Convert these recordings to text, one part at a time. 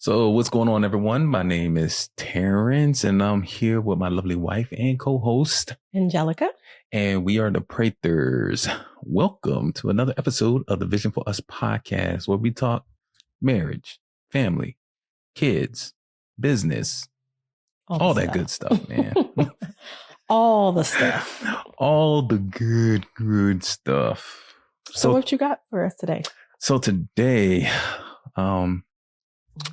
So what's going on, everyone? My name is Terrence, and I'm here with my lovely wife and co-host, Angelica. And we are the Praters. Welcome to another episode of the Vision for Us podcast, where we talk marriage, family, kids, business, all that good stuff, man. All the stuff. All the good stuff. So what you got for us today? So today,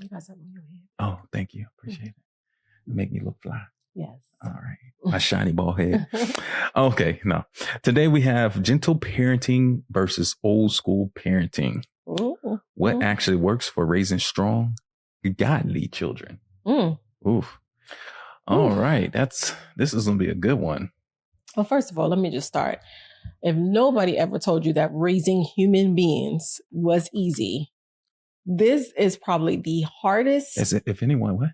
you got something in your head. Oh, thank you. Appreciate it. Make me look fly. Yes. All right. My shiny bald head. Okay. No. Today we have gentle parenting versus old school parenting. Ooh. What actually works for raising strong, godly children? Oof. All right. This is going to be a good one. Well, first of all, let me just start. If nobody ever told you that raising human beings was easy, this is probably the hardest. Is it, if anyone, what?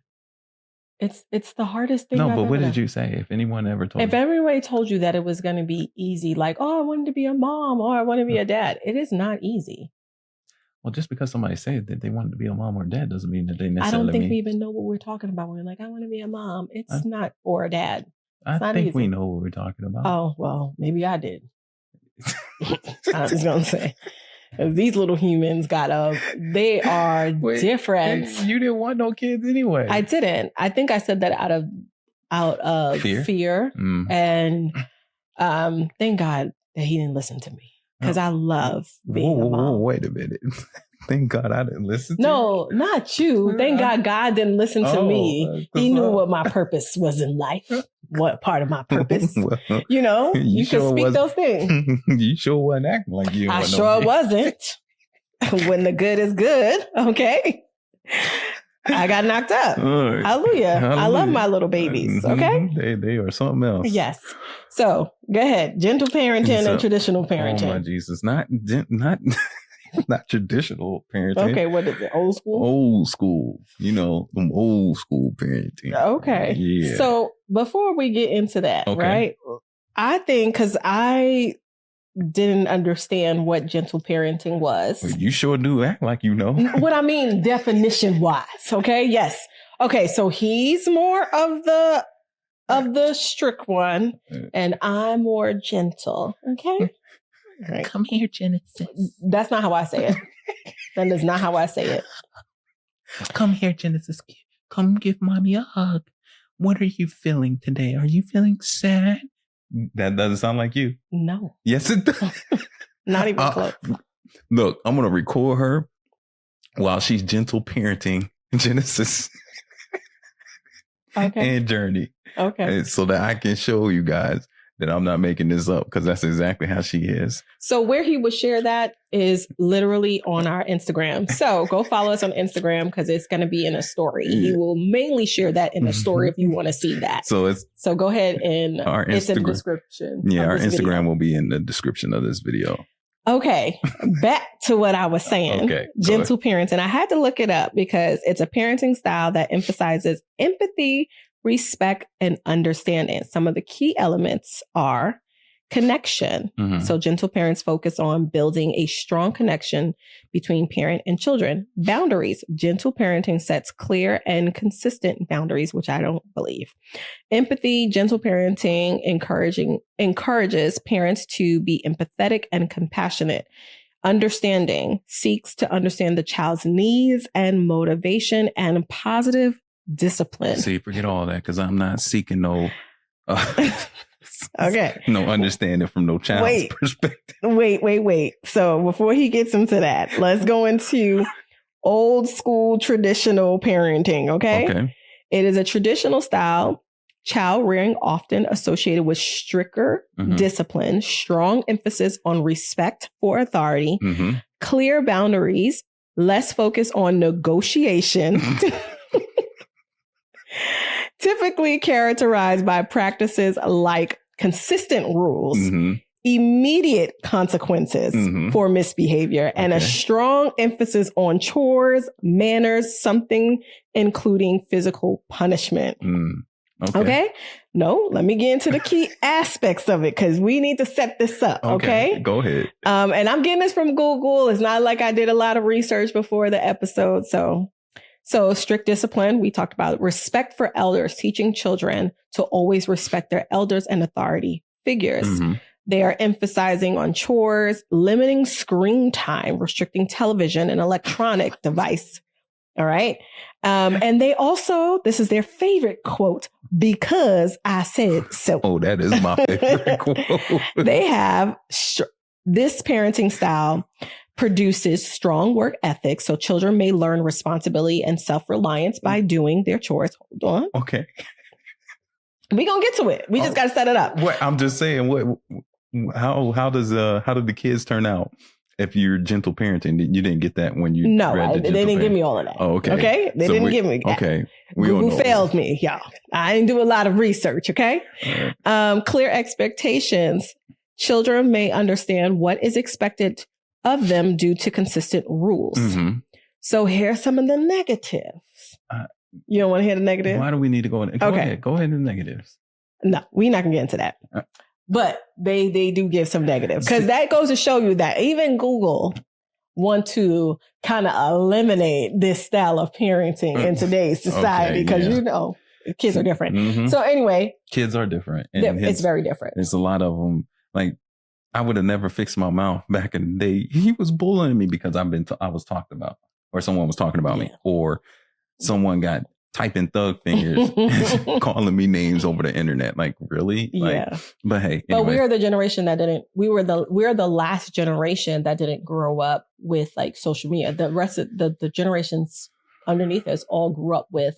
It's the hardest thing. No, but what did you say? If anyone ever told you? If everybody told you that it was going to be easy, like, oh, I wanted to be a mom or I want to be a dad, it is not easy. Well, just because somebody said that they wanted to be a mom or a dad doesn't mean that they necessarily I don't think we even know what we're talking about when we're like, I want to be a mom. It's not or a dad. I think we know what we're talking about. Oh, well, maybe I did. I was going to say. These little humans they are different. You didn't want no kids anyway. I didn't. I think I said that out of fear. And thank God that he didn't listen to me. Because I love being a mom. Wait a minute. Thank God I didn't listen to you. No, not you. Thank God didn't listen to me. He knew what my purpose was in life. What part of my purpose? Well, you sure can speak those things. You sure wasn't acting like you. I sure wasn't. When the good is good, okay? I got knocked up. Right. Hallelujah. I love my little babies, okay? They are something else. Yes. So, go ahead. Gentle parenting and traditional parenting. Oh, my Jesus. Not traditional parenting. Okay, what is it? Old school? Old school. Them old school parenting. Okay. Yeah. So before we get into that, right? I think because I didn't understand what gentle parenting was. Well, you sure do act like you know. What I mean, definition wise. Okay. Yes. Okay. So he's more of the strict one, and I'm more gentle. Okay. Right. Come here, Genesis. That's not how I say it. That is not how I say it. Come here, Genesis. Come give mommy a hug. What are you feeling today? Are you feeling sad? That doesn't sound like you. No. Yes, it does. Not even close. Look, I'm going to record her while she's gentle parenting Genesis and Journey. Okay. So that I can show you guys that I'm not making this up, because that's exactly how she is. So where he would share that is literally on our Instagram. So go follow us on Instagram, because it's going to be in a story. He will mainly share that in a story if you want to see that. So go ahead and it's in the description. Yeah, our Instagram will be in the description of this video. Okay, back to what I was saying. Okay, gentle parenting. I had to look it up because it's a parenting style that emphasizes empathy, respect, and understanding. Some of the key elements are connection. So gentle parents focus on building a strong connection between parent and children. Boundaries. Gentle parenting sets clear and consistent boundaries, which I don't believe. Empathy. Gentle parenting encourages parents to be empathetic and compassionate. Understanding. Seeks to understand the child's needs and motivation, and positive discipline. See, forget all that, because I'm not seeking no okay. No understanding from no child's perspective. Wait. So before he gets into that, let's go into old school traditional parenting, okay? It is a traditional style, child rearing often associated with stricter discipline, strong emphasis on respect for authority, clear boundaries, less focus on negotiation. Typically characterized by practices like consistent rules, immediate consequences for misbehavior, and a strong emphasis on chores, manners, something including physical punishment. Okay. No, let me get into the key aspects of it, because we need to set this up. Okay. Go ahead. And I'm getting this from Google. It's not like I did a lot of research before the episode. So So strict discipline, we talked about respect for elders, teaching children to always respect their elders and authority figures. Mm-hmm. They are emphasizing on chores, limiting screen time, restricting television and electronic device. All right. And they also, this is their favorite quote, because I said so. Oh, that is my favorite quote. They have this parenting style produces strong work ethics, so children may learn responsibility and self-reliance by doing their chores. Hold on. Okay. We're going to get to it. We just got to set it up. What I'm just saying, how did the kids turn out? If you're gentle parenting, you didn't get that when you read they didn't give me all of that. Oh, okay. Okay? They didn't give me that. Okay. Google failed me, y'all. I didn't do a lot of research, okay? Right. Clear expectations. Children may understand what is expected of them due to consistent rules. Mm-hmm. So here's some of the negatives. You don't want to hear the negative? Why do we need to go in? Go ahead in the negatives. No, we're not going to get into that. But they do give some negative, because that goes to show you that even Google want to kind of eliminate this style of parenting in today's society, because kids are different. Mm-hmm. So anyway, kids are different. And it's very different. There's a lot of them. Like, I would have never fixed my mouth back in the day. He was bullying me because I was talked about, or someone was talking about me, or someone got typing thug fingers, calling me names over the internet. Like, really? But hey, anyway. But we are the generation that didn't. We're the last generation that didn't grow up with like social media. The rest of the generations underneath us all grew up with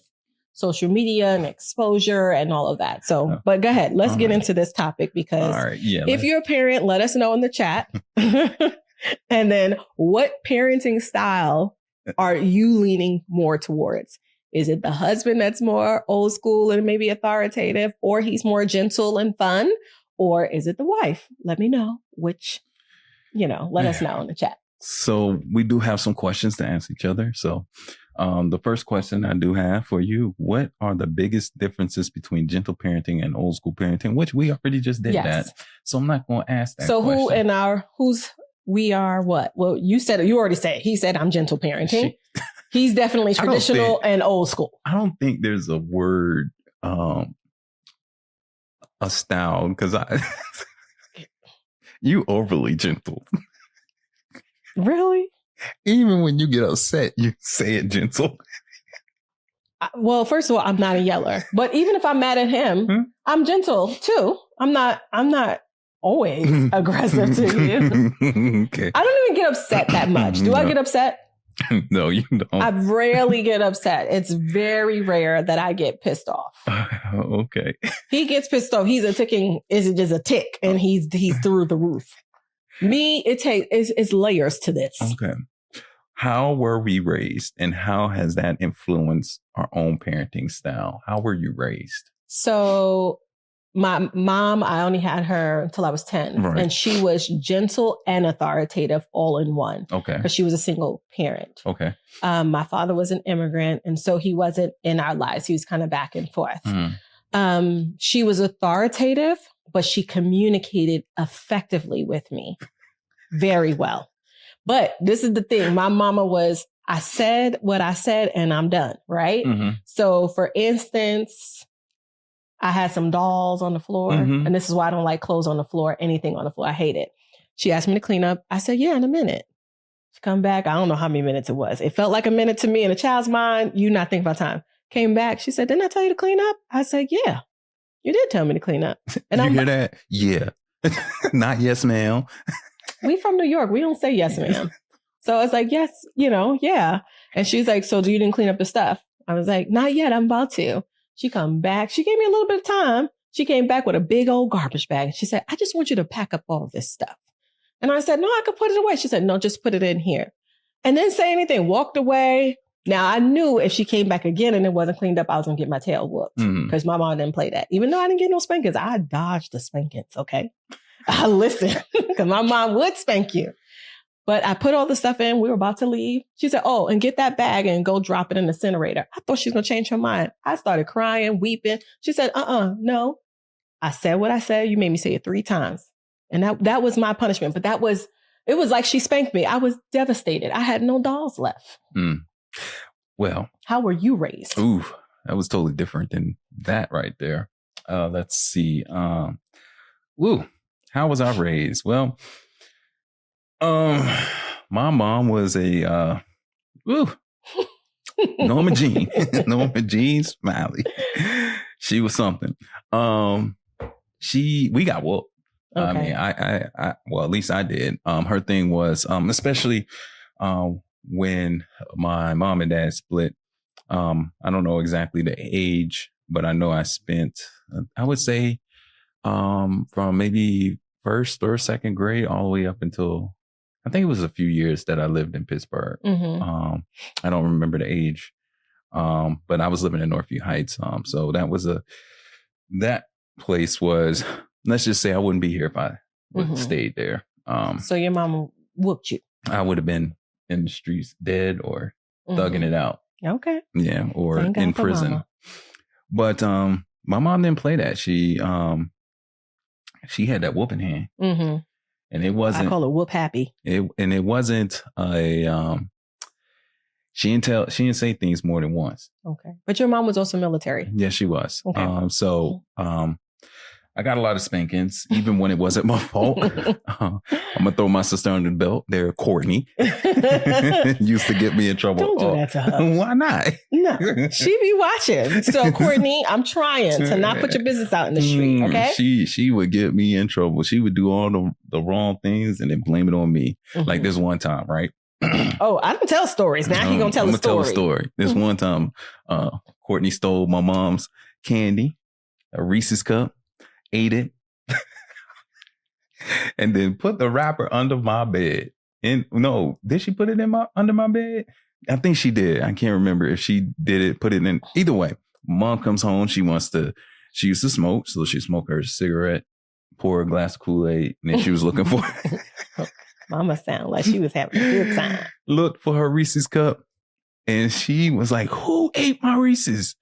social media and exposure and all of that. So, but go ahead. Let's get into this topic, because if you're a parent, let us know in the chat. And then, what parenting style are you leaning more towards? Is it the husband that's more old school and maybe authoritative, or he's more gentle and fun? Or is it the wife? Let me know which, let us know in the chat. So we do have some questions to ask each other. So the first question I do have for you, what are the biggest differences between gentle parenting and old school parenting? Which we already just did that. So I'm not going to ask that question. So we are what? Well, you already said, he said I'm gentle parenting. He's definitely traditional and old school. I don't think there's a word, a style, because you overly gentle. Really? Even when you get upset, you say it gentle. Well, first of all, I'm not a yeller, but even if I'm mad at him, I'm gentle too. I'm not always aggressive to you. Okay. I don't even get upset that much. Do I get upset? No, you don't. I rarely get upset. It's very rare that I get pissed off. Okay. He gets pissed off. Is it just a tick, and he's through the roof. Me, it's layers to this. Okay. How were we raised, and how has that influenced our own parenting style? How were you raised? So my mom, I only had her until I was 10. Right. And she was gentle and authoritative all in one. Okay. Because she was a single parent. Okay. My father was an immigrant, and so he wasn't in our lives. He was kind of back and forth. Mm. She was authoritative, but she communicated effectively with me very well. But this is the thing. My mama was, I said what I said and I'm done, right? Mm-hmm. So for instance, I had some dolls on the floor, and this is why I don't like clothes on the floor, anything on the floor. I hate it. She asked me to clean up. I said, yeah, in a minute. She come back. I don't know how many minutes it was. It felt like a minute to me. In a child's mind, you not think about time. Came back. She said, didn't I tell you to clean up? I said, yeah, you did tell me to clean up. And you hear that? Yeah. Not yes, ma'am. We from New York. We don't say yes, ma'am. So it's like, yes, yeah. And she's like, so you didn't clean up the stuff? I was like, not yet. I'm about to. She come back. She gave me a little bit of time. She came back with a big old garbage bag. She said, I just want you to pack up all of this stuff. And I said, no, I could put it away. She said, no, just put it in here. And didn't say anything, walked away. Now, I knew if she came back again and it wasn't cleaned up, I was going to get my tail whooped, because my mom didn't play that. Even though I didn't get no spankings, I dodged the spankings, okay? I listened, because my mom would spank you. But I put all the stuff in. We were about to leave. She said, oh, and get that bag and go drop it in the incinerator. I thought she was going to change her mind. I started crying, weeping. She said, no. I said what I said. You made me say it 3 times. And that was my punishment. But it was like she spanked me. I was devastated. I had no dolls left. Well, how were you raised? Ooh, that was totally different than that right there. Let's see. How was I raised? Well, my mom was a Norma Jean, Norma Jean Smiley. She was something. We got whooped. Okay. I mean, I well, at least I did. Her thing was, especially, when my mom and dad split. I don't know exactly the age, but I know I spent, I would say, from maybe first or second grade all the way up until, I think it was a few years that I lived in Pittsburgh. Mm-hmm. I don't remember the age, but I was living in Northview Heights. So that place was, let's just say I wouldn't be here if I would stayed there. So your mom whooped you. I would have been in the streets dead or thugging it out. Okay. Yeah, or in prison. Mama. But my mom didn't play that. She had that whooping hand. Mm-hmm. And it wasn't, I call it whoop happy. It wasn't a she didn't say things more than once. Okay. But your mom was also military. Yes, she was. Okay. I got a lot of spankings, even when it wasn't my fault. I'm gonna throw my sister under the belt. There, Courtney used to get me in trouble. Don't do that to her. Why not? No, she be watching. So, Courtney, I'm trying to not put your business out in the street. Okay. She would get me in trouble. She would do all the wrong things and then blame it on me. Mm-hmm. Like this one time, right? Oh, I don't tell stories. Now he gonna tell a story. Tell a story. This one time, Courtney stole my mom's candy, a Reese's cup. Ate it, and then put the wrapper under my bed. Did she put it under my bed? I think she did. I can't remember if she did it, put it in. Either way, mom comes home. She used to smoke, so she smoked her cigarette, pour a glass of Kool-Aid, and then she was looking for Mama sounded like she was having a good time. Looked for her Reese's cup, and she was like, "Who ate my Reese's?"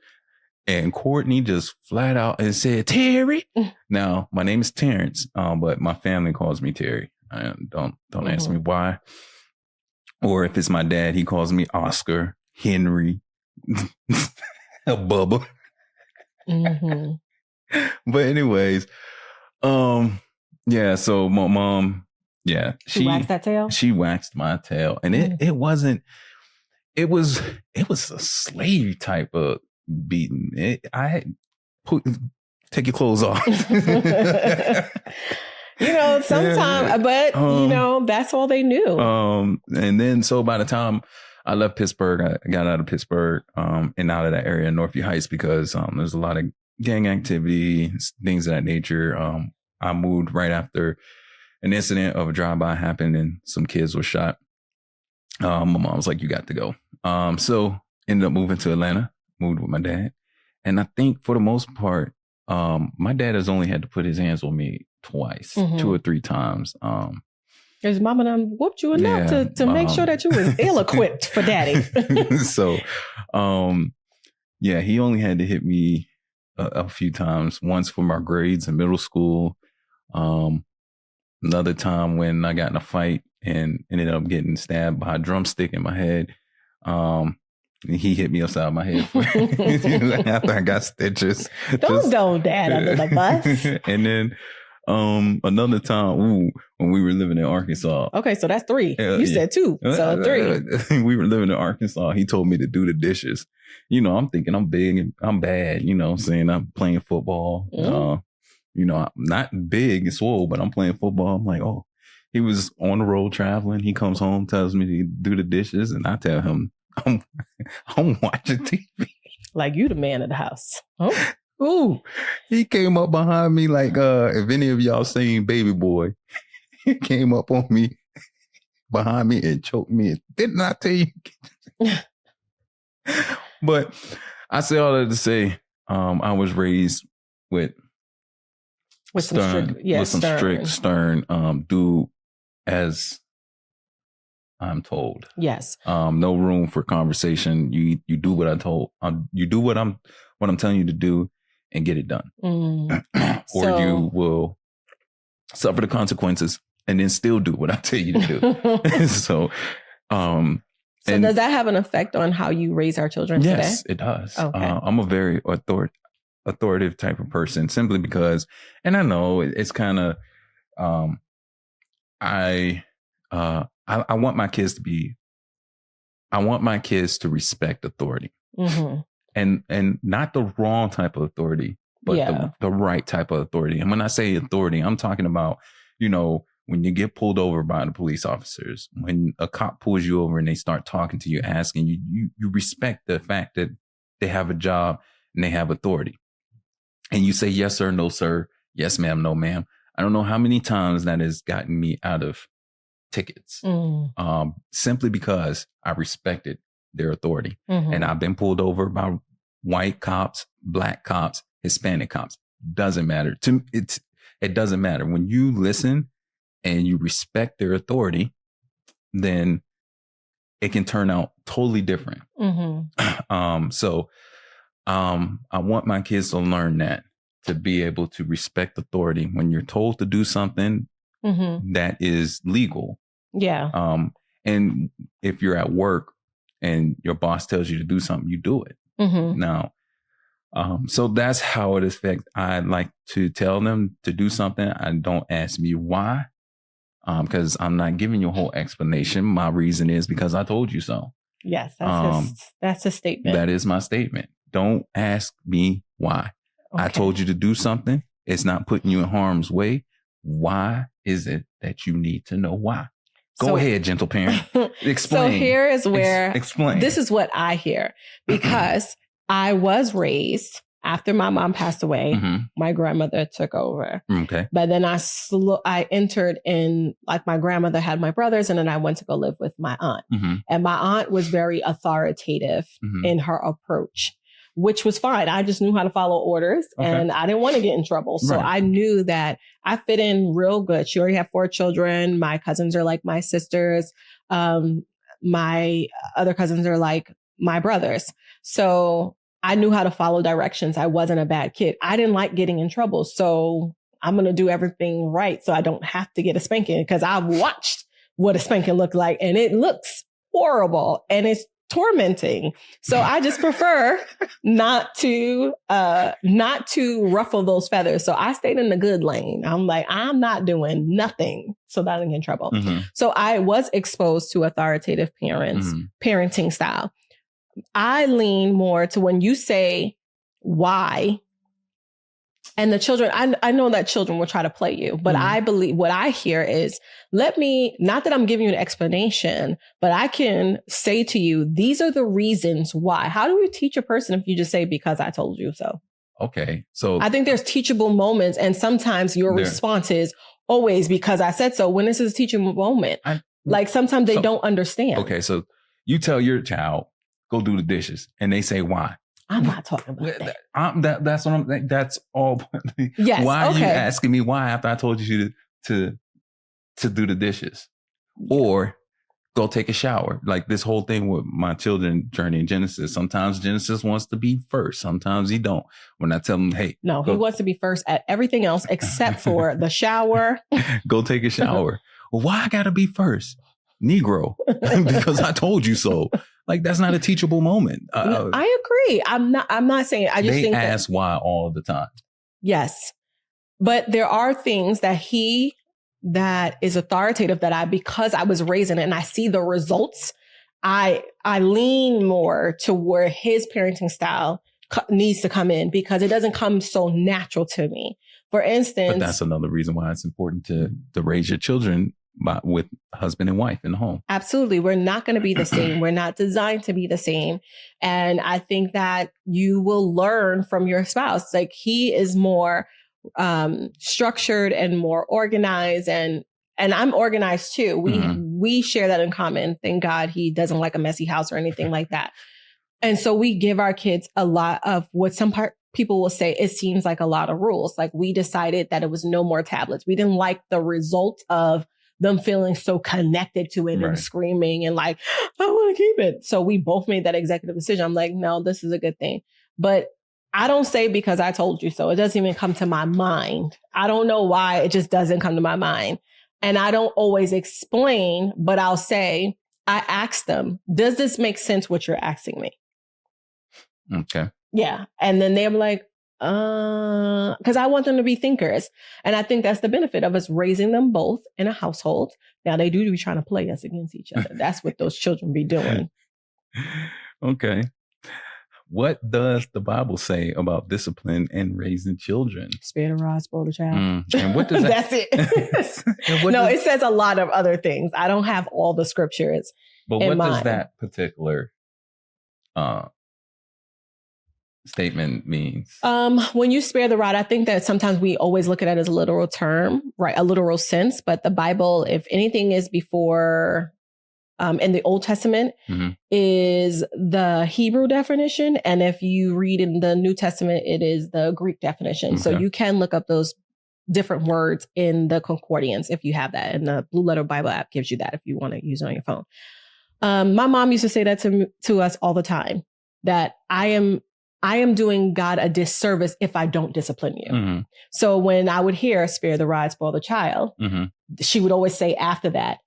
And Courtney just flat out and said, "Terry." Now, my name is Terrence, but my family calls me Terry. Don't ask me why. Or if it's my dad, he calls me Oscar, Henry, Bubba. Mm-hmm. But anyways, yeah, so my mom, yeah. She waxed that tail? She waxed my tail. And it wasn't, it was a slave type of beaten. Take your clothes off. Sometimes, but that's all they knew. And then so by the time I left Pittsburgh, I got out of Pittsburgh, and out of that area in Northview Heights because there's a lot of gang activity, things of that nature. I moved right after an incident of a drive-by happened and some kids were shot. My mom was like, "You got to go." So ended up moving to Atlanta. Moved with my dad. And I think for the most part, my dad has only had to put his hands on me twice, 2 or 3 times. His mama done whooped you enough to make sure that you was ill-equipped for daddy. So, he only had to hit me a few times. Once for my grades in middle school. Another time when I got in a fight and ended up getting stabbed by a drumstick in my head. He hit me upside my head after I got stitches. Don't throw dad under the bus. And then another time, when we were living in Arkansas. Okay, so that's 3. You said 2, so 3. We were living in Arkansas. He told me to do the dishes. I'm thinking I'm big and I'm bad. Saying I'm playing football. I'm not big and swole, but I'm playing football. I'm like, oh, he was on the road traveling. He comes home, tells me to do the dishes, and I tell him, I'm watching TV. Like you the man of the house. Oh. Ooh. He came up behind me like if any of y'all seen Baby Boy, he came up on me behind me and choked me. Didn't I tell you? But I say all that to say I was raised with some strict, stern, do as I'm told. Yes. No room for conversation. You do what I told. You do what I'm telling you to do, and get it done. Or you will suffer the consequences, and then still do what I tell you to do. So So does that have an effect on how you raise our children today? Yes, it does. Okay. I'm a very authoritative type of person, simply because, and I know it's kind of, I want my kids to respect authority, and not the wrong type of authority, but the right type of authority. And when I say authority, I'm talking about, when you get pulled over by the police officers, when a cop pulls you over and they start talking to you, asking you, you respect the fact that they have a job and they have authority. And you say, yes, sir, no, sir. Yes, ma'am, no, ma'am. I don't know how many times that has gotten me out of tickets, simply because I respected their authority. And I've been pulled over by white cops, black cops, Hispanic cops. Doesn't matter. It doesn't matter. When you listen and you respect their authority, then it can turn out totally different. So I want my kids to learn that, to be able to respect authority when you're told to do something that is legal. Yeah. And if you're at work and your boss tells you to do something, you do it. Now, so that's how it affects. I like to tell them to do something. I don't ask me why, because I'm not giving you a whole explanation. My reason is because I told you so. Yes, that's a statement. That is my statement. Don't ask me why. Okay. I told you to do something. It's not putting you in harm's way. Why is it that you need to know why? Go ahead, gentle parent. Explain. So here is where explain. This is what I hear, because I was raised after my mom passed away. My grandmother took over. Okay. But then I entered in, like, my grandmother had my brothers, and then I went to go live with my aunt. And my aunt was very authoritative in her approach, which was fine. I just knew how to follow orders, and I didn't want to get in trouble. So I knew that I fit in real good. She already had 4 children. My cousins are like my sisters. My other cousins are like my brothers. So I knew how to follow directions. I wasn't a bad kid. I didn't like getting in trouble. So I'm going to do everything right so I don't have to get a spanking, because I've watched what a spanking looked like, and it looks horrible and it's tormenting. So I just prefer not to ruffle those feathers. So I stayed in the good lane. I'm like, I'm not doing nothing so that I don't get in trouble. So I was exposed to authoritative parents, parenting style. I lean more to when you say why, and the children, I know that children will try to play you, but I believe what I hear is, not that I'm giving you an explanation, but I can say to you, these are the reasons why. How do we teach a person if you just say, because I told you so? Okay. So I think there's teachable moments, and sometimes your response is always because I said so, when this is a teachable moment. Like sometimes they don't understand. Okay. So you tell your child, go do the dishes, and they say, why? I'm not talking about that. That's what I'm. That's all. Yes. Why are you asking me why after I told you to do the dishes, or go take a shower? Like this whole thing with my children journey in Genesis. Sometimes Genesis wants to be first. Sometimes he don't. When I tell him, hey, no, he wants to be first at everything else except for the shower. Go take a shower. Well, why I gotta be first? Negro, because I told you so. Like, that's not a teachable moment. No, I agree. I'm not saying. I just think they ask why all the time. Yes, but there are things that is authoritative that because I was raised in it and I see the results, I lean more to where his parenting style needs to come in, because it doesn't come so natural to me. For instance, but that's another reason why it's important to raise your children with husband and wife in the home. Absolutely. We're not going to be the same. We're not designed to be the same. And I think that you will learn from your spouse. Like, he is more structured and more organized, and I'm organized too. We share that in common. Thank God he doesn't like a messy house or anything like that. And so we give our kids a lot of what people will say, it seems like a lot of rules. Like, we decided that it was no more tablets. We didn't like the result of them feeling so connected to it and screaming and like, I want to keep it. So we both made that executive decision. I'm like, no, this is a good thing. But I don't say because I told you so. It doesn't even come to my mind. I don't know why. It just doesn't come to my mind. And I don't always explain, but I'll say, I ask them, does this make sense what you're asking me? Okay. Yeah. And then they're like, because I want them to be thinkers. And I think that's the benefit of us raising them both in a household. Now they do be trying to play us against each other. That's what those children be doing. Okay. What does the Bible say about discipline and raising children? Spare the rod, spoil the child. And what does That's it. It says a lot of other things. I don't have all the scriptures. But what does that particular statement means? When you spare the rod, I think that sometimes we always look at it as a literal term, right? A literal sense. But the Bible, if anything is before in the Old Testament, is the Hebrew definition. And if you read in the New Testament, it is the Greek definition. Okay. So you can look up those different words in the concordance if you have that. And the Blue Letter Bible app gives you that if you want to use it on your phone. My mom used to say that to us all the time, that I am doing God a disservice if I don't discipline you. So when I would hear spare the rod, spoil the child, she would always say after that,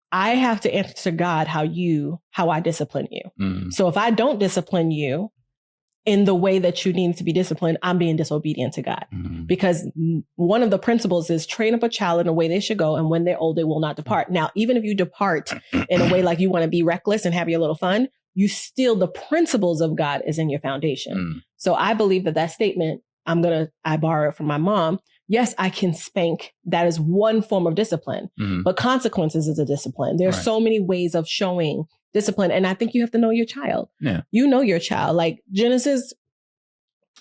I have to answer God how I discipline you. So if I don't discipline you in the way that you need to be disciplined, I'm being disobedient to God. Because one of the principles is train up a child in the way they should go. And when they're old, they will not depart. Now, even if you depart in a way like you want to be reckless and have your little fun, you still, the principles of God is in your foundation. So I believe that statement, I borrow it from my mom. Yes, I can spank. That is one form of discipline, but consequences is a discipline. There's so many ways of showing discipline. And I think you have to know your child. Yeah. You know your child. Like Genesis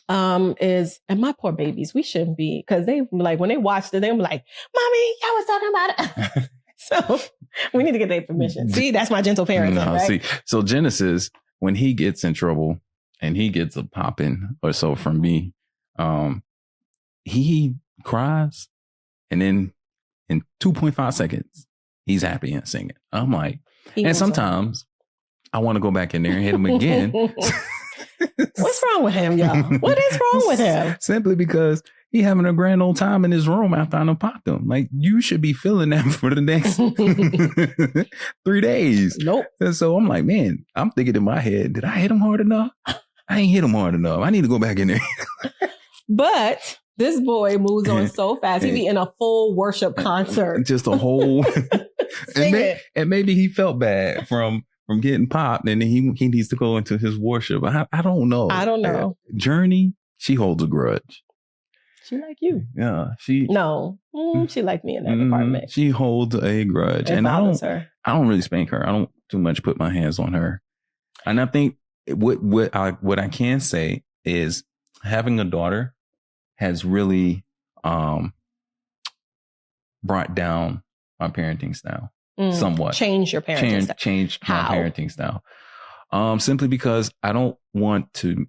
is, and my poor babies, we shouldn't be, because they like, when they watched it, they were like, Mommy, y'all was talking about it. So we need to get their permission. See, that's my gentle parenting, right? See, so Genesis, when he gets in trouble and he gets a popping or so from me, he cries, and then in 2.5 seconds, he's happy and singing. I'm like, and sometimes I want to go back in there and hit him again. What's wrong with him, y'all? What is wrong with him? Simply because he having a grand old time in his room after I done popped him. Like, you should be feeling that for the next 3 days. Nope. And so I'm like, man, I'm thinking in my head, did I hit him hard enough? I ain't hit him hard enough. I need to go back in there. But this boy moves on so fast. He be in a full worship concert. Just a whole. and maybe he felt bad from getting popped, and then he needs to go into his worship. I don't know. I don't know. Journey, she holds a grudge. She like you. Yeah, she like me in that department. She holds a grudge, and I don't really spank her. I don't too much put my hands on her. And I think what I can say is having a daughter has really brought down my parenting style somewhat. Change your parenting style. Change my parenting style. Simply because I don't want to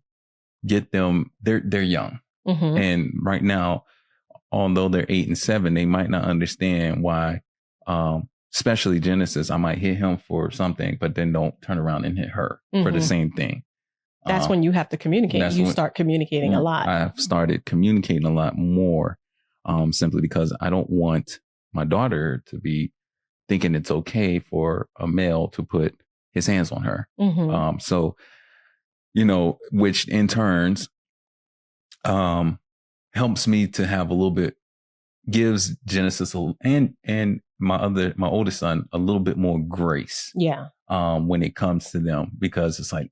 get them. They're young. And right now, although they're 8 and 7, they might not understand why, especially Genesis, I might hit him for something, but then don't turn around and hit her for the same thing. That's when you have to communicate. You start communicating a lot. I've started communicating a lot more, simply because I don't want my daughter to be thinking it's okay for a male to put his hands on her. So, which in turns, helps me to have a little bit, gives Genesis and my oldest son a little bit more grace. Yeah. When it comes to them, because it's like,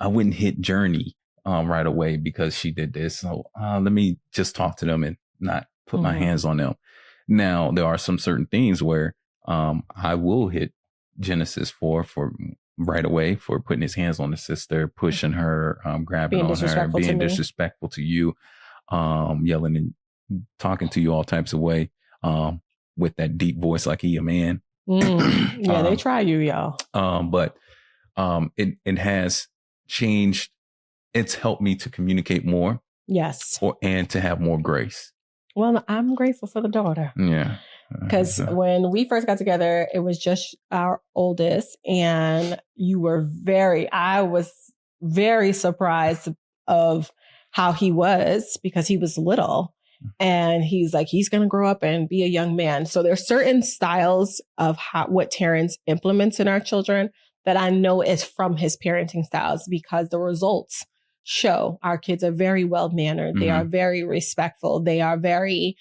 I wouldn't hit Journey right away because she did this. So let me just talk to them and not put my hands on them. Now, there are some certain things where I will hit Genesis for right away for putting his hands on the sister, pushing her, grabbing on her, being disrespectful to you, yelling and talking to you all types of way, with that deep voice like he a man. Yeah, they try you, y'all. But it has changed. It's helped me to communicate more. Yes. And to have more grace. Well, I'm grateful for the daughter. Yeah. Because when we first got together, it was just our oldest, and I was very surprised of how he was, because he was little. And he's like, he's going to grow up and be a young man. So there's certain styles of what Terrence implements in our children that I know is from his parenting styles, because the results show our kids are very well mannered. They are very respectful. They are very,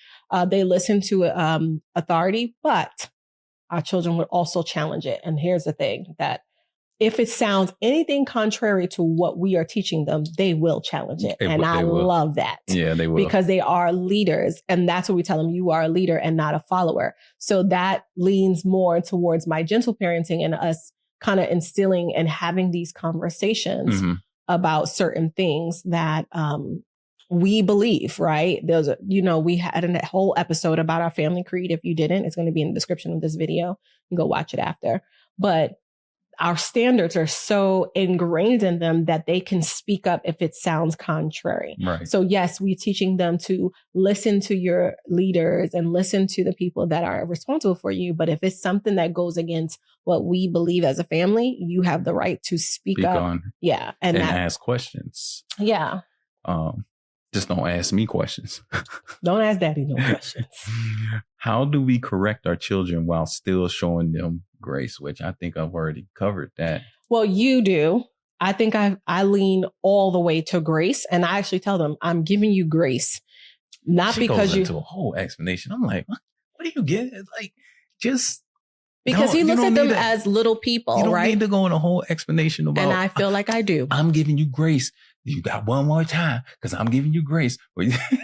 they listen to authority, but our children would also challenge it. And here's the thing, that if it sounds anything contrary to what we are teaching them, they will challenge it. And I love that. Yeah, they will. Because they are leaders. And that's what we tell them. You are a leader and not a follower. So that leans more towards my gentle parenting and us kind of instilling and having these conversations about certain things that we believe, right? There's we had a whole episode about our family creed. If you didn't, it's going to be in the description of this video. You can go watch it after. But our standards are so ingrained in them that they can speak up if it sounds contrary. Right. So yes, we're teaching them to listen to your leaders and listen to the people that are responsible for you. But if it's something that goes against what we believe as a family, you have the right to speak up. On. Yeah. And ask questions. Yeah. Just don't ask me questions. Don't ask daddy no questions. How do we correct our children while still showing them grace? Which I think I've already covered that. Well, you do. I think I lean all the way to grace. And I actually tell them, I'm giving you grace. Not she because goes into a whole explanation. I'm like, what do you get? It's like, just... Because he looks at them as little people, you don't right? need to go in a whole explanation about... And I feel like I do. I'm giving you grace. You got one more time because I'm giving you grace.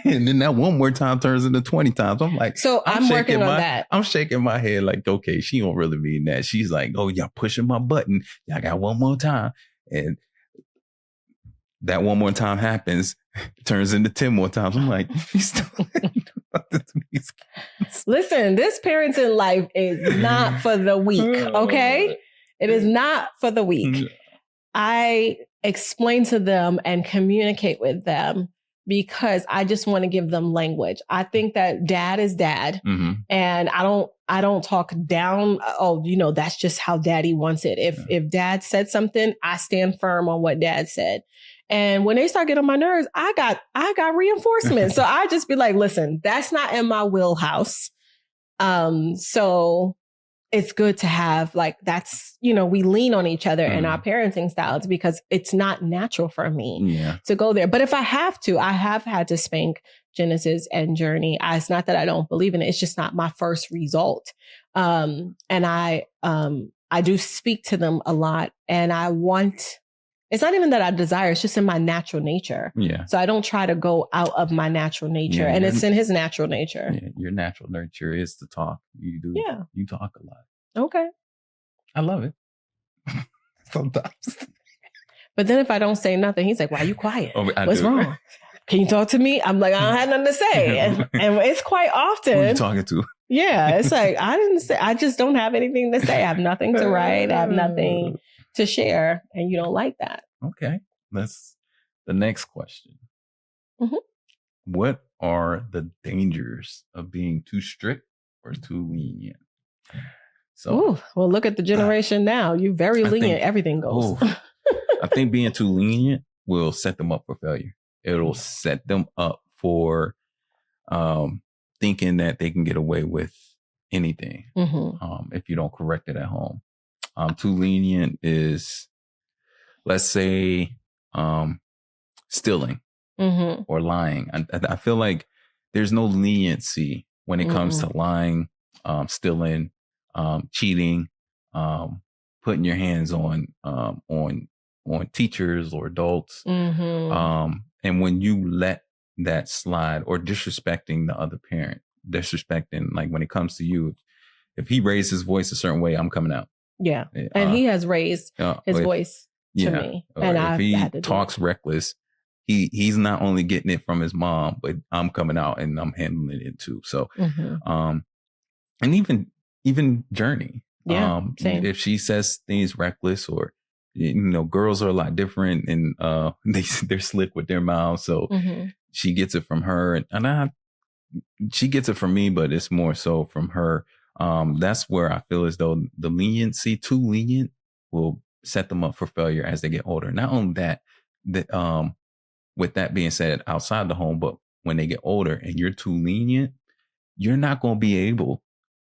And then that one more time turns into 20 times. I'm like... So I'm working on that. I'm shaking my head like, okay, she don't really mean that. She's like, oh, y'all pushing my button. Y'all got one more time. And that one more time happens, turns into 10 more times. I'm like, she's still... Listen, this parenting life is not for the weak, okay? It is not for the weak. I explain to them and communicate with them because I just want to give them language. I think that dad is dad, and I don't talk down. Oh, that's just how daddy wants it. If dad said something, I stand firm on what dad said. And when they start getting on my nerves, I got reinforcement. So I just be like, listen, that's not in my wheelhouse. So it's good to have that's, we lean on each other in our parenting styles because it's not natural for me to go there. But if I have had to spank Genesis and Journey. It's not that I don't believe in it. It's just not my first result. And I do speak to them a lot, and it's not even that I desire, it's just in my natural nature. Yeah. So I don't try to go out of my natural nature, and it's in his natural nature. Yeah, your natural nature is to talk. You do. Yeah. You talk a lot. Okay. I love it. Sometimes. But then if I don't say nothing, he's like, why are you quiet? What's wrong? Can you talk to me? I'm like, I don't have nothing to say. And it's quite often. Who are you talking to? Yeah. It's like, I just don't have anything to say. I have nothing to write. I have nothing to share, and you don't like that. Okay. That's the next question. What are the dangers of being too strict or too lenient? So, well, look at the generation now. You're very lenient. Everything goes. I think being too lenient will set them up for failure. It'll set them up for thinking that they can get away with anything if you don't correct it at home. Too lenient is, let's say, stealing or lying. I feel like there's no leniency when it comes to lying, stealing, cheating, putting your hands on teachers or adults. And when you let that slide, or disrespecting the other parent, like when it comes to you, if he raised his voice a certain way, I'm coming out. Yeah. And he has raised his voice to me. And if he talks reckless, he's not only getting it from his mom, but I'm coming out and I'm handling it too. So, and even Journey. Same. If she says things reckless, or, girls are a lot different, and they're slick with their mouths. So she gets it from her, and she gets it from me, but it's more so from her. That's where I feel as though the leniency, too lenient, will set them up for failure as they get older. Not only that, with that being said, outside the home, but when they get older and you're too lenient, you're not going to be able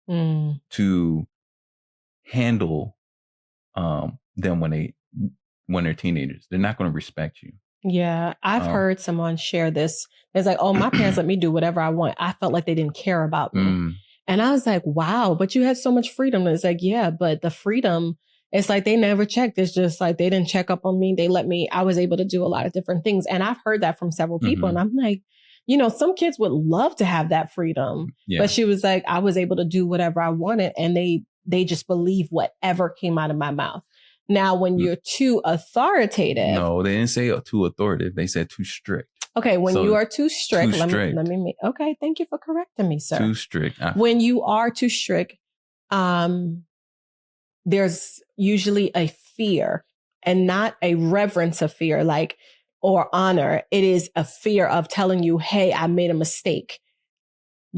to handle them when they're teenagers. They're not going to respect you. Yeah, I've heard someone share this. It's like, oh, my parents let me do whatever I want. I felt like they didn't care about me. And I was like, wow, but you had so much freedom. And it's like, yeah, but the freedom, it's like they never checked. It's just like they didn't check up on me. They let me, I was able to do a lot of different things. And I've heard that from several people. And I'm like, you know, some kids would love to have that freedom. Yeah. But she was like, I was able to do whatever I wanted. And they just believe whatever came out of my mouth. Now, when you're too authoritative. No, they didn't say too authoritative. They said too strict. Okay, when you are too strict, let me okay, thank you for correcting me, sir. Too strict. When you are too strict, there's usually a fear and not a reverence of fear, like, or honor. It is a fear of telling you, hey, I made a mistake.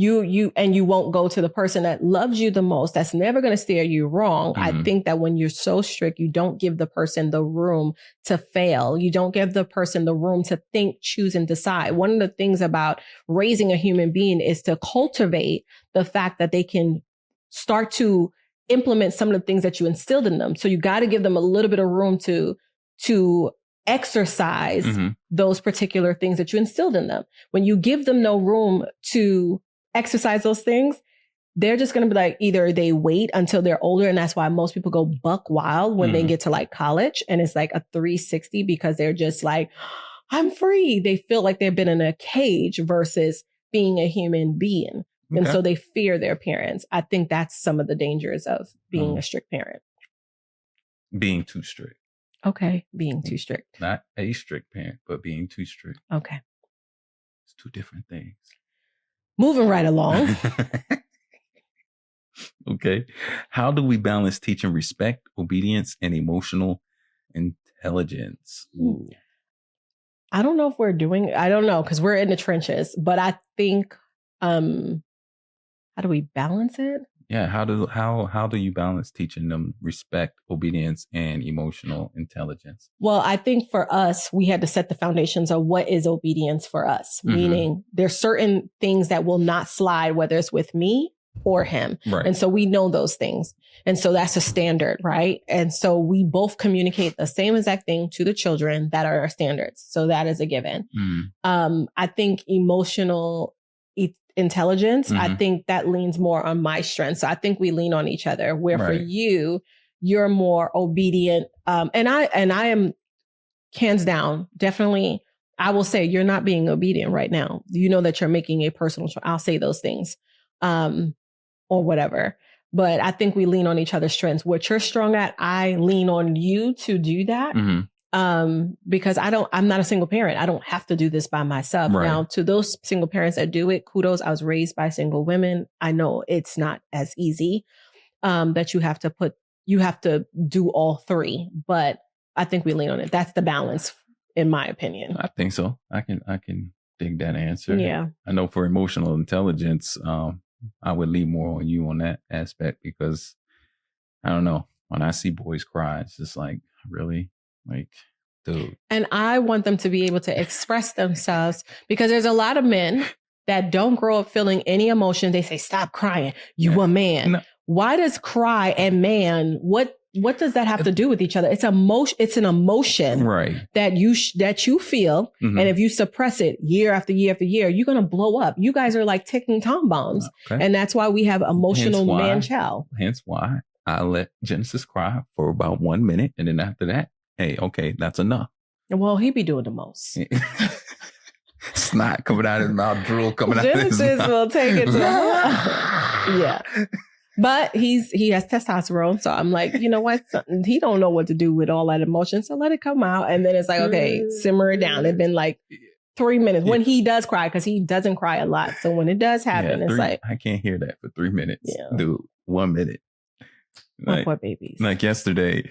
You won't go to the person that loves you the most, that's never going to steer you wrong. I think that when you're so strict, you don't give the person the room to fail. You don't give the person the room to think, choose, and decide. One of the things about raising a human being is to cultivate the fact that they can start to implement some of the things that you instilled in them. So you got to give them a little bit of room to exercise those particular things that you instilled in them. When you give them no room to exercise those things, they're just going to be like, either they wait until they're older. And that's why most people go buck wild when they get to like college. And it's like a 360 because they're just like, I'm free. They feel like they've been in a cage versus being a human being. Okay. And so they fear their parents. I think that's some of the dangers of being a strict parent. Being too strict. Okay. Being too strict. Not a strict parent, but being too strict. Okay. It's two different things. Moving right along. Okay. How do we balance teaching respect, obedience, and emotional intelligence? Ooh. I don't know if I don't know, because we're in the trenches, but I think, how do we balance it? Yeah. How do you balance teaching them respect, obedience, and emotional intelligence? Well, I think for us, we had to set the foundations of what is obedience for us, meaning there's certain things that will not slide, whether it's with me or him. Right. And so we know those things. And so that's a standard, right? And so we both communicate the same exact thing to the children that are our standards. So that is a given. I think emotional intelligence, I think that leans more on my strength. So I think we lean on each other, where for you, you're more obedient. And I am hands down, definitely, I will say you're not being obedient right now. You know that you're making a personal choice. I'll say those things, or whatever. But I think we lean on each other's strengths. What you're strong at, I lean on you to do that. Because I'm not a single parent. I don't have to do this by myself. Right. Now, to those single parents that do it, kudos. I was raised by single women. I know it's not as easy, that you have to do all three, but I think we lean on it. That's the balance, in my opinion. I think so. I can dig that answer. Yeah. I know for emotional intelligence, I would lean more on you on that aspect, because I don't know, when I see boys cry, it's just like, really? Like, dude. And I want them to be able to express themselves, because there's a lot of men that don't grow up feeling any emotion. They say, stop crying. You a man. No. Why does cry and man, what does that have to do with each other? It's an emotion, right, that you feel. And if you suppress it year after year after year, you're going to blow up. You guys are like ticking time bombs. Okay. And that's why we have emotional man-child. Hence why I let Genesis cry for about 1 minute. And then after that, hey, okay, that's enough. Well, he be doing the most. Snot coming out of his mouth, drool coming out of his mouth. Genesis will take it to the yeah. But he has testosterone. So I'm like, you know what? He don't know what to do with all that emotion. So let it come out. And then it's like, okay, simmer it down. It's been like 3 minutes when he does cry, because he doesn't cry a lot. So when it does happen, it's like, I can't hear that for 3 minutes. Yeah. Dude, 1 minute. Like, poor babies. Like yesterday.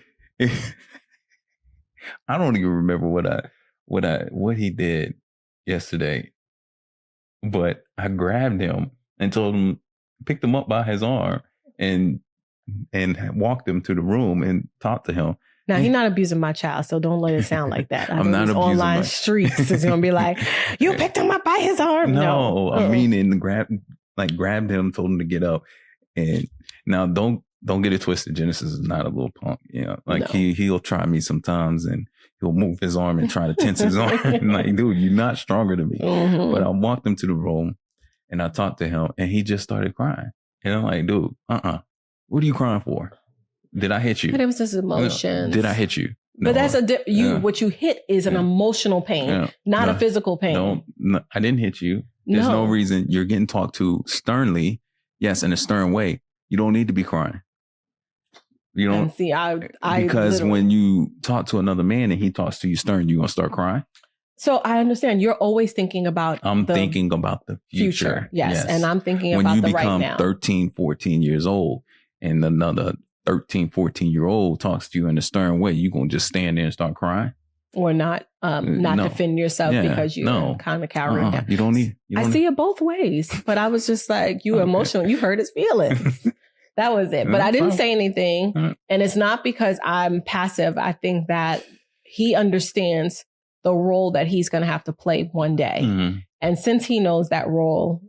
I don't even remember what he did yesterday, but I grabbed him and told him, picked him up by his arm and walked him to the room and talked to him. Now, he's not abusing my child, so don't let it sound like that. I'm not abusing online streets is going to be like, you picked him up by his arm. No. I mean, and grabbed him, told him to get up. And now don't get it twisted. Genesis is not a little punk. He'll try me sometimes and he'll move his arm and try to tense his arm. And like, dude, you're not stronger than me. Mm-hmm. But I walked him to the room and I talked to him and he just started crying. And I'm like, dude, what are you crying for? Did I hit you? But it was just emotions. Did I hit you? No. But that's what you hit is an emotional pain, not a physical pain. No, I didn't hit you. There's no reason. You're getting talked to sternly. Yes, in a stern way. You don't need to be crying. You don't see. Because when you talk to another man and he talks to you stern, you're gonna start crying. So I understand. You're always thinking about. I'm thinking about the future. Yes, and I'm thinking when about the right now. When you become 13, 14 years old, and another 13, 14-year-old talks to you in a stern way, you gonna just stand there and start crying? Or not defend yourself because you're kind of cowering down. You don't need. I see it both ways, but I was just like, you emotional. You hurt his feelings. That was it. But I didn't say anything. And it's not because I'm passive. I think that he understands the role that he's going to have to play one day. Mm-hmm. And since he knows that role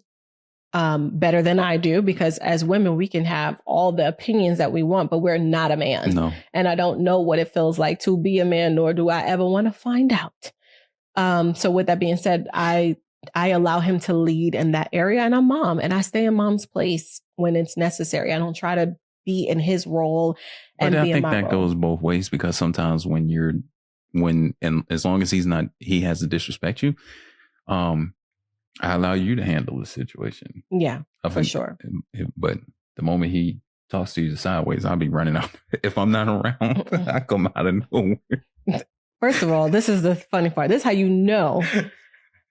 better than I do, because as women, we can have all the opinions that we want, but we're not a man. No. And I don't know what it feels like to be a man, nor do I ever want to find out. So with that being said, I allow him to lead in that area, and I'm mom, and I stay in mom's place when it's necessary. I don't try to be in his role and be in my role. I think that goes both ways, because sometimes and as long as he has to disrespect you, I allow you to handle the situation. Yeah, for sure. But the moment he talks to you sideways, I'll be running out. If I'm not around, I come out of nowhere. First of all, this is the funny part. This is how you know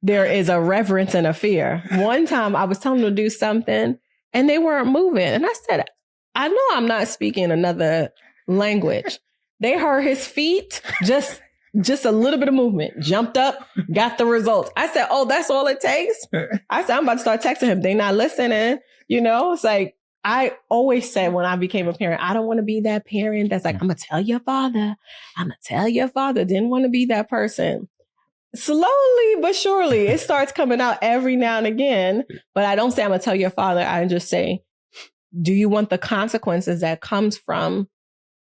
there is a reverence and a fear. One time I was telling them to do something and they weren't moving. And I said, I know I'm not speaking another language. They heard his feet, just a little bit of movement, jumped up, got the results. I said, oh, that's all it takes? I said, I'm about to start texting him. They not listening. It's like, I always said when I became a parent, I don't want to be that parent that's like, I'm going to tell your father. Didn't want to be that person. Slowly but surely, it starts coming out every now and again. But I don't say I'm going to tell your father. I just say, do you want the consequences that comes from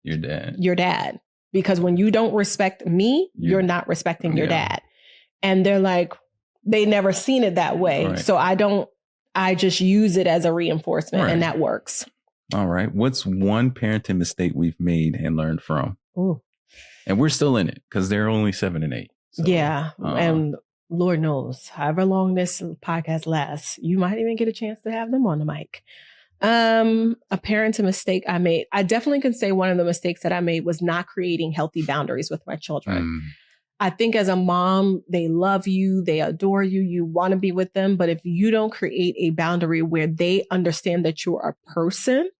your dad? Because when you don't respect me, you're not respecting your dad. And they're like, they never seen it that way. Right. So I just use it as a reinforcement, and that works. All right. What's one parenting mistake we've made and learned from? Ooh. And we're still in it because they're only 7 and 8. So, yeah. And Lord knows, however long this podcast lasts, you might even get a chance to have them on the mic. A parenting mistake I made. I definitely can say one of the mistakes that I made was not creating healthy boundaries with my children. I think as a mom, they love you, they adore you, you want to be with them. But if you don't create a boundary where they understand that you're a person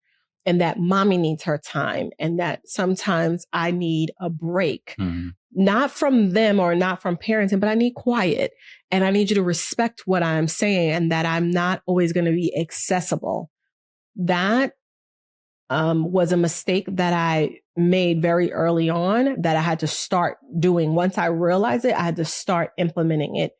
and that mommy needs her time and that sometimes I need a break, not from them or not from parenting, but I need quiet and I need you to respect what I'm saying and that I'm not always going to be accessible. That was a mistake that I made very early on that I had to start doing. Once I realized it, I had to start implementing it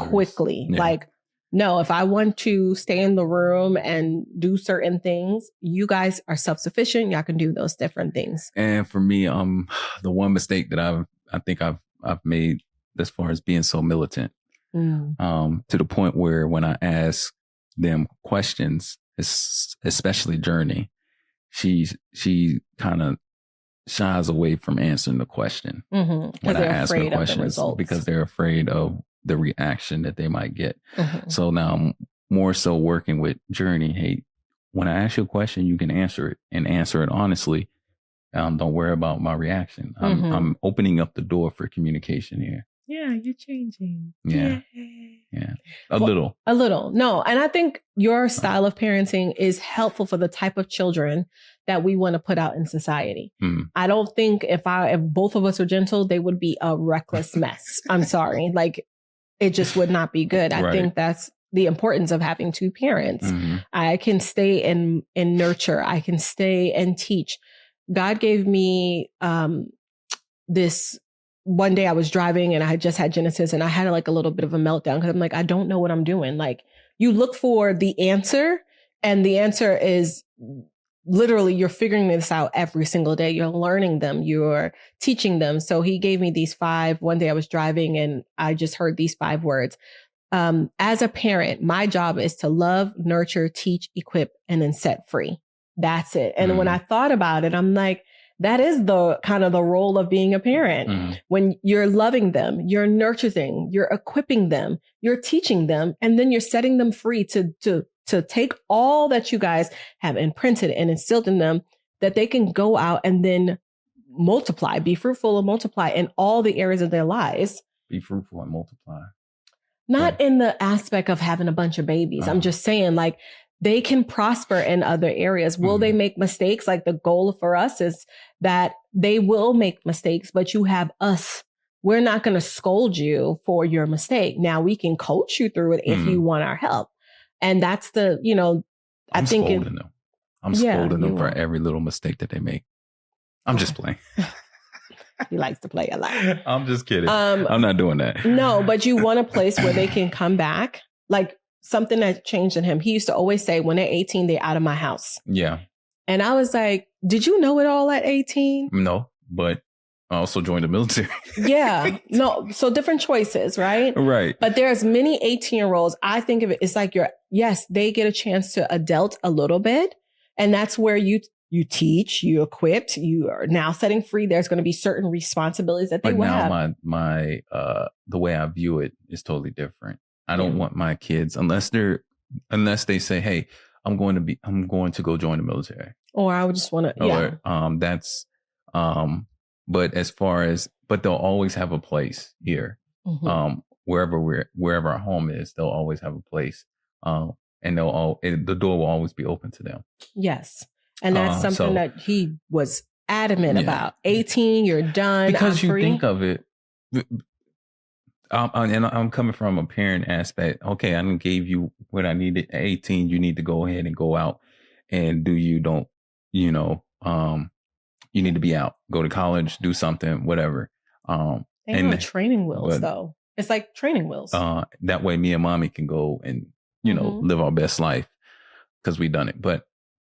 quickly. Yeah. Like, no, if I want to stay in the room and do certain things, you guys are self-sufficient. Y'all can do those different things. And for me, the one mistake that I think I've made as far as being so militant, to the point where when I ask them questions, especially Journey, she kind of shies away from answering the question when I ask her questions because they're afraid of the reaction that they might get. So now I'm more so working with Journey. Hey, when I ask you a question, you can answer it and answer it honestly. Don't worry about my reaction. I'm opening up the door for communication here. Yeah, you're changing. Yeah. A little. No. And I think your style of parenting is helpful for the type of children that we want to put out in society. I don't think if both of us are gentle, they would be a reckless mess. I'm sorry. Like, it just would not be good. I think that's the importance of having two parents. I can stay in nurture. I can stay and teach. God gave me this one day I was driving and I had just had Genesis and I had like a little bit of a meltdown because I'm like, I don't know what I'm doing. Like you look for the answer and the answer is literally you're figuring this out every single day. You're learning them. You're teaching them. So he gave me these 5. One day I was driving and I just heard these 5 words. As a parent, my job is to love, nurture, teach, equip, and then set free. That's it. And when I thought about it, I'm like, that is the kind of the role of being a parent. When you're loving them, you're nurturing, you're equipping them, you're teaching them, and then you're setting them free to take all that you guys have imprinted and instilled in them, that they can go out and then multiply, be fruitful and multiply in all the areas of their lives. Be fruitful and multiply. Not in the aspect of having a bunch of babies. I'm just saying, like, they can prosper in other areas. Will they make mistakes? Like, the goal for us is that they will make mistakes, but you have us. We're not going to scold you for your mistake. Now we can coach you through it if you want our help. And that's the, I'm scolding them. I'm scolding them for every little mistake that they make. I'm just playing. He likes to play a lot. I'm just kidding. I'm not doing that. No, but you want a place where they can come back. Like, something that changed in him. He used to always say, when they're 18, they're out of my house. Yeah. And I was like, did you know it all at 18? No, but I also joined the military. Yeah. No. So different choices, right? Right. But there's many 18-year-olds. I think of it, it's like yes, they get a chance to adult a little bit. And that's where you teach, you equipped, you are now setting free. There's going to be certain responsibilities that they will have. But now the way I view it is totally different. I don't want my kids, unless they say, hey, I'm going to go join the military. Or I would just want to, but they'll always have a place here. Wherever our home is, they'll always have a place. And the door will always be open to them. Yes. And that's something that he was adamant about. 18, you're done. Because you think of it, and I'm coming from a parent aspect. Okay, I gave you what I needed at 18. You need to go ahead and go out and you need to be out, go to college, do something, whatever. And training wheels, though. It's like training wheels. That way me and mommy can go and, live our best life because we've done it. But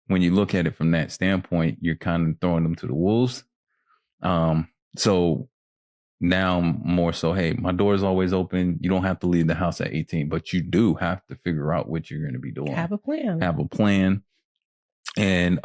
when you look at it from that standpoint, you're kind of throwing them to the wolves. So now more so, hey, my door is always open. You don't have to leave the house at 18, but you do have to figure out what you're going to be doing. Have a plan. And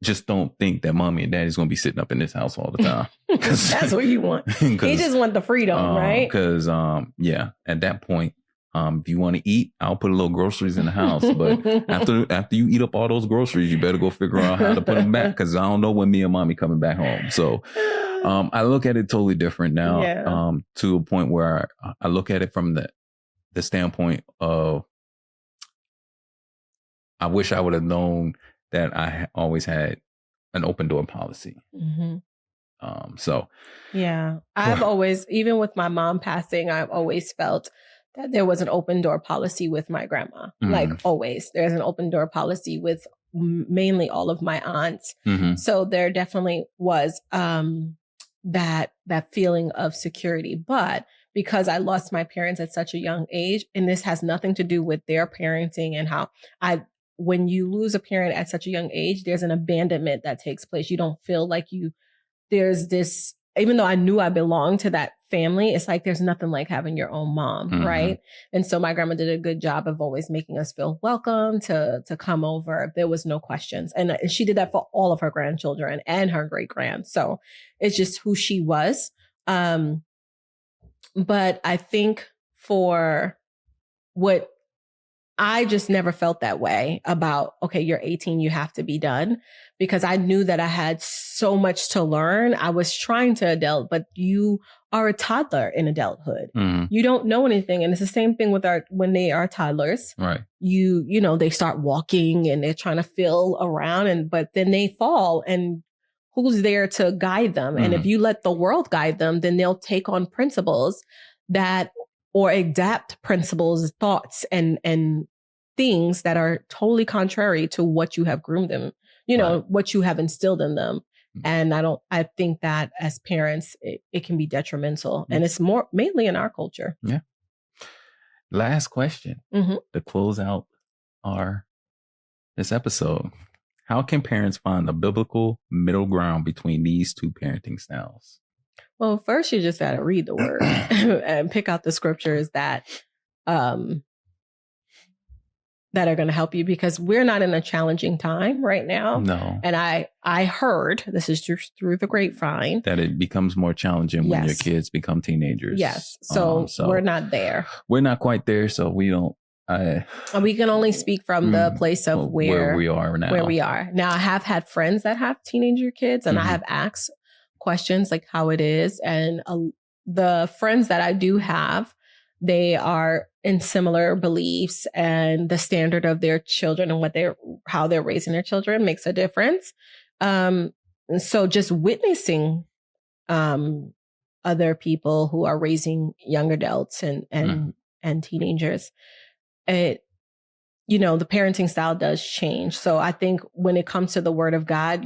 just don't think that mommy and daddy's going to be sitting up in this house all the time. That's what you want. You just want the freedom, right? Because, at that point, if you want to eat, I'll put a little groceries in the house. But after you eat up all those groceries, you better go figure out how to put them back. Because I don't know when me and mommy coming back home. So I look at it totally different now, to a point where I look at it from the standpoint of, I wish I would have known that I always had an open door policy. I've always, even with my mom passing, I've always felt that there was an open door policy with my grandma. Like always, there's an open door policy with mainly all of my aunts. So there definitely was that feeling of security. But because I lost my parents at such a young age, and this has nothing to do with their parenting and how when you lose a parent at such a young age, there's an abandonment that takes place. You don't feel like there's this, even though I knew I belonged to that family, it's like there's nothing like having your own mom, right? And so my grandma did a good job of always making us feel welcome to come over. There was no questions. And she did that for all of her grandchildren and her great grand. So it's just who she was. But I think for what I just never felt that way about, okay, you're 18, you have to be done, because I knew that I had so much to learn. I was trying to adult, but you are a toddler in adulthood. You don't know anything. And it's the same thing with when they are toddlers, right? They start walking and they're trying to feel around, but then they fall, and who's there to guide them? And if you let the world guide them, then they'll take on principles or adapt principles, thoughts, and things that are totally contrary to what you have groomed them, what you have instilled in them. And I think that as parents, it can be detrimental. And it's mainly in our culture. Yeah. Last question to close out this episode. How can parents find a biblical middle ground between these two parenting styles? Well, first you just got to read the word and pick out the scriptures that that are going to help you, because we're not in a challenging time right now. No. And I heard, this is just through the grapevine, that it becomes more challenging when your kids become teenagers. Yes. So we're not there. We're not quite there. So we don't. We can only speak from the place of where we are now. Where we are now. I have had friends that have teenager kids, and I have asked questions like how it is. And the friends that I do have, they are in similar beliefs, and the standard of their children and how they're raising their children makes a difference. So just witnessing other people who are raising young adults and teenagers, the parenting style does change. So I think when it comes to the word of God,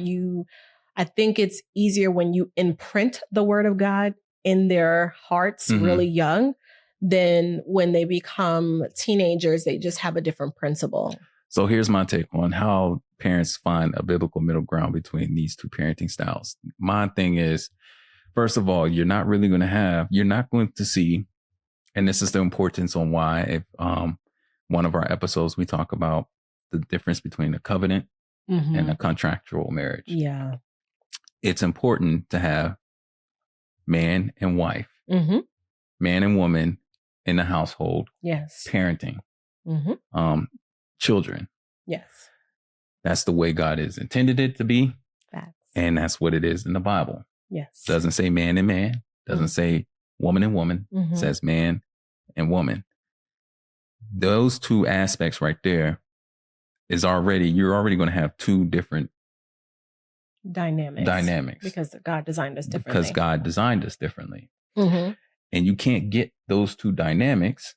I think it's easier when you imprint the word of God in their hearts really young than when they become teenagers. They just have a different principle. So here's my take on how parents find a biblical middle ground between these two parenting styles. My thing is, first of all, you're not going to see, and this is the importance on why if one of our episodes, we talk about the difference between a covenant and a contractual marriage. Yeah. It's important to have man and wife, man and woman in the household. Yes. Parenting, children. Yes. That's the way God has intended it to be. Facts. And that's what it is in the Bible. Yes. Doesn't say man and man. Doesn't say woman and woman. It says man and woman. Those two aspects right there you're already going to have two different dynamics. Because God designed us differently. And you can't get those two dynamics,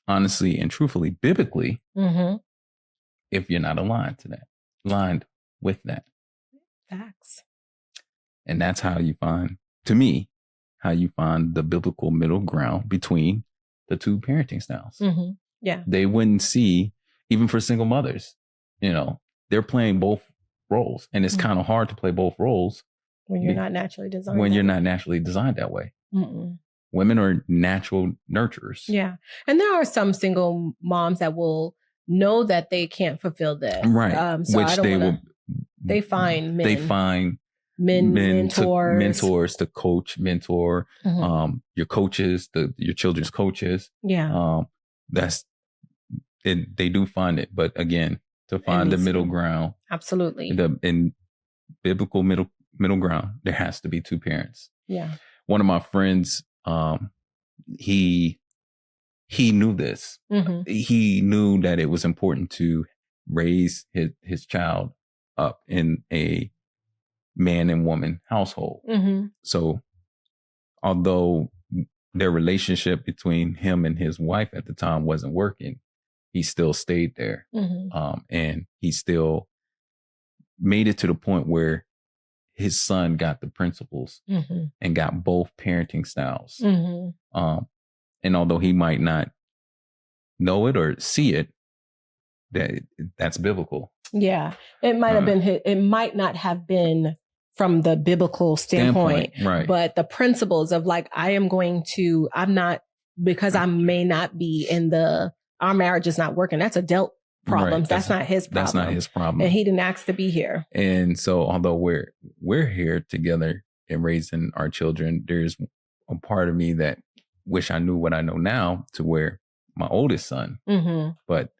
honestly and truthfully, biblically, if you're not aligned with that. Facts. And that's how you find the biblical middle ground between the two parenting styles. Yeah. They wouldn't see, even for single mothers, they're playing both roles. And it's kind of hard to play both roles when you're not naturally designed. Not naturally designed that way. Women are natural nurturers. Yeah. And there are some single moms that will know that they can't fulfill this. Right. So Which they find men. They find mentors to coach, mentor, your coaches, your children's coaches. Yeah. They do find it. But again, to find the middle ground. Absolutely. In biblical middle ground, there has to be two parents. Yeah. One of my friends, he knew this. He knew that it was important to raise his child up in a man and woman household. So although their relationship between him and his wife at the time wasn't working, he still stayed there. And he still made it to the point where his son got the principles and got both parenting styles. And although he might not know it or see it, that's biblical. Yeah. It might have been, it might not have been from the biblical standpoint, right? But the principles of because I may not be our marriage is not working. That's adult problems. Right. That's not his problem. That's not his problem. And he didn't ask to be here. And so although we're here together and raising our children, there's a part of me that wish I knew what I know now, to where my oldest son, but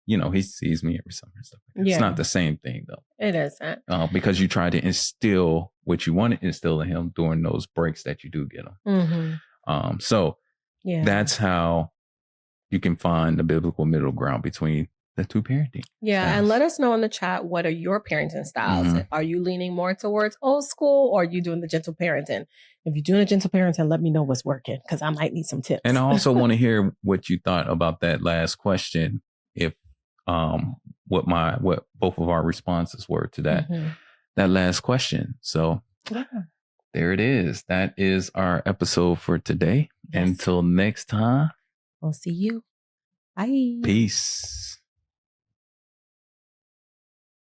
he sees me every summer and stuff like that. Yeah. It's not the same thing though. It isn't. Because you try to instill what you want to instill in him during those breaks that you do get him. So that's how you can find the biblical middle ground between the two parenting. Yeah. styles. And let us know in the chat, what are your parenting styles? Are you leaning more towards old school, or are you doing the gentle parenting? If you're doing a gentle parenting, let me know what's working, because I might need some tips. And I also want to hear what you thought about that last question. If what both of our responses were to that that last question. So there it is. That is our episode for today. Yes. Until next time. We'll see you. Bye. Peace.